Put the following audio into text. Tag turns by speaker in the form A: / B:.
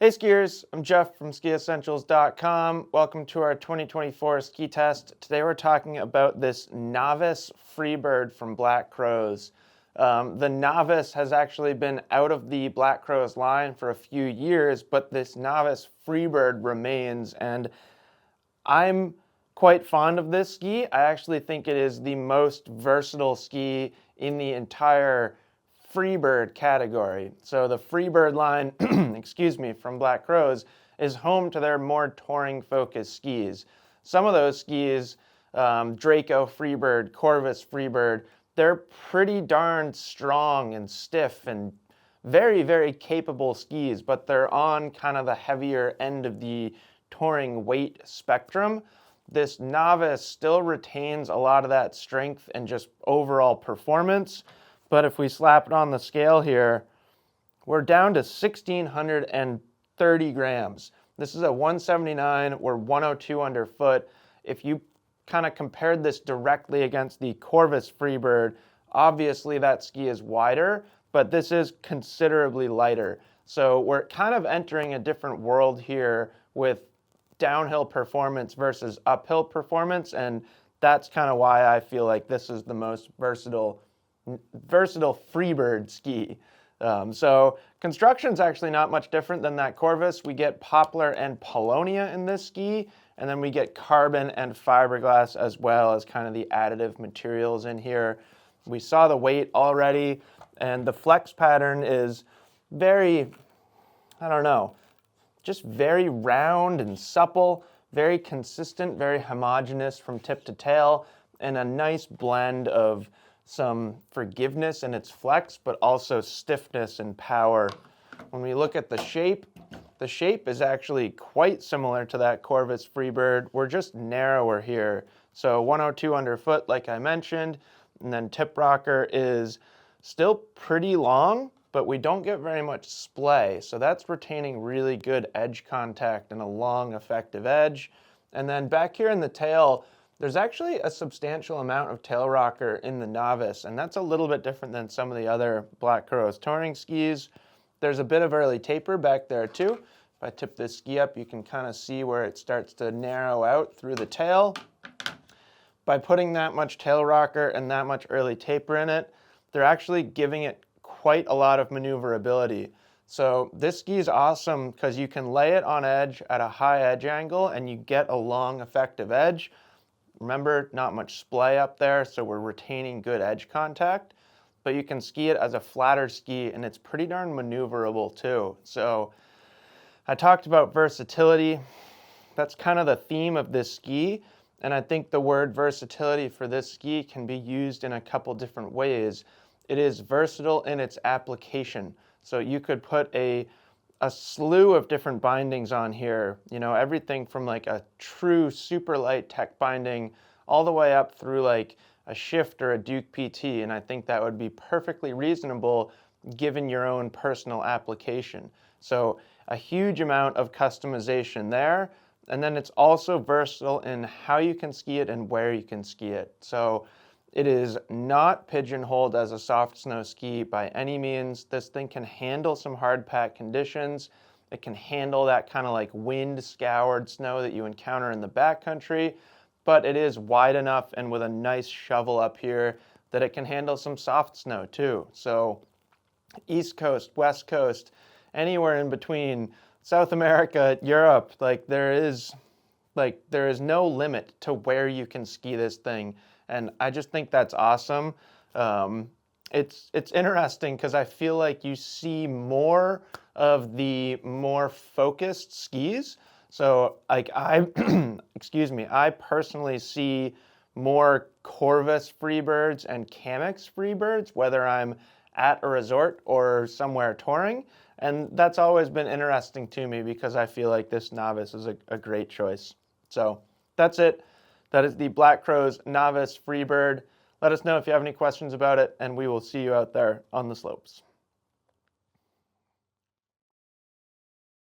A: Hey skiers, I'm Jeff from skiessentials.com. Welcome to our 2024 ski test. Today we're talking about this Navis Freebird from Black Crows. The Navis has actually been out of the Black Crows line for a few years, but this Navis Freebird remains, and I'm quite fond of this ski. I actually think it is the most versatile ski in the entire Freebird category. So the Freebird line, excuse me, from Black Crows is home to their more touring focused skis. Some of those skis, Draco Freebird, Corvus Freebird, they're pretty darn strong and stiff and very, very capable skis, but they're on kind of the heavier end of the touring weight spectrum. This Navis still retains a lot of that strength and just overall performance. But if we slap it on the scale here, we're down to 1,630 grams. This is a 179, we're 102 underfoot. If you kind of compared this directly against the Corvus Freebird, obviously that ski is wider, but this is considerably lighter. So we're kind of entering a different world here with downhill performance versus uphill performance, and that's kind of why I feel like this is the most versatile Freebird ski. So construction's actually not much different than that Corvus. We get poplar and paulownia in this ski, and then we get carbon and fiberglass as well as kind of the additive materials in here. We saw the weight already, and the flex pattern is very, I don't know, just very round and supple, very consistent, very homogeneous from tip to tail, and a nice blend of some forgiveness in its flex, but also stiffness and power. When we look at the shape is actually quite similar to that Corvus Freebird. We're just narrower here. So 102 underfoot, like I mentioned, and then tip rocker is still pretty long, but we don't get very much splay. So that's retaining really good edge contact and a long, effective edge. And then back here in the tail, there's actually a substantial amount of tail rocker in the Navis, and that's a little bit different than some of the other Black Crows touring skis. There's a bit of early taper back there too. If I tip this ski up, you can kind of see where it starts to narrow out through the tail. By putting that much tail rocker and that much early taper in it, they're actually giving it quite a lot of maneuverability. So this ski is awesome because you can lay it on edge at a high edge angle and you get a long, effective edge. Remember, not much splay up there, so we're retaining good edge contact, but you can ski it as a flatter ski, and it's pretty darn maneuverable too. So I talked about versatility. That's kind of the theme of this ski, and I think the word versatility for this ski can be used in a couple different ways. It is versatile in its application. So you could put a slew of different bindings on here, you know, everything from like a true super light tech binding all the way up through like a Shift or a Duke PT, and I think that would be perfectly reasonable given your own personal application. So a huge amount of customization there, and then it's also versatile in how you can ski it and where you can ski it. So it is not pigeonholed as a soft snow ski by any means. This thing can handle some hard pack conditions. It can handle that kind of like wind scoured snow that you encounter in the backcountry, but it is wide enough and with a nice shovel up here that it can handle some soft snow too. So East Coast, West Coast, anywhere in between, South America, Europe, there is no limit to where you can ski this thing. And I just think that's awesome. It's interesting because I feel like you see more of the more focused skis. So like excuse me, I personally see more Corvus Freebirds and Kamix Freebirds, whether I'm at a resort or somewhere touring. And that's always been interesting to me because I feel like this Navis is a great choice. So that's it. That is the Black Crows Navis Freebird. Let us know if you have any questions about it, and we will see you out there on the slopes.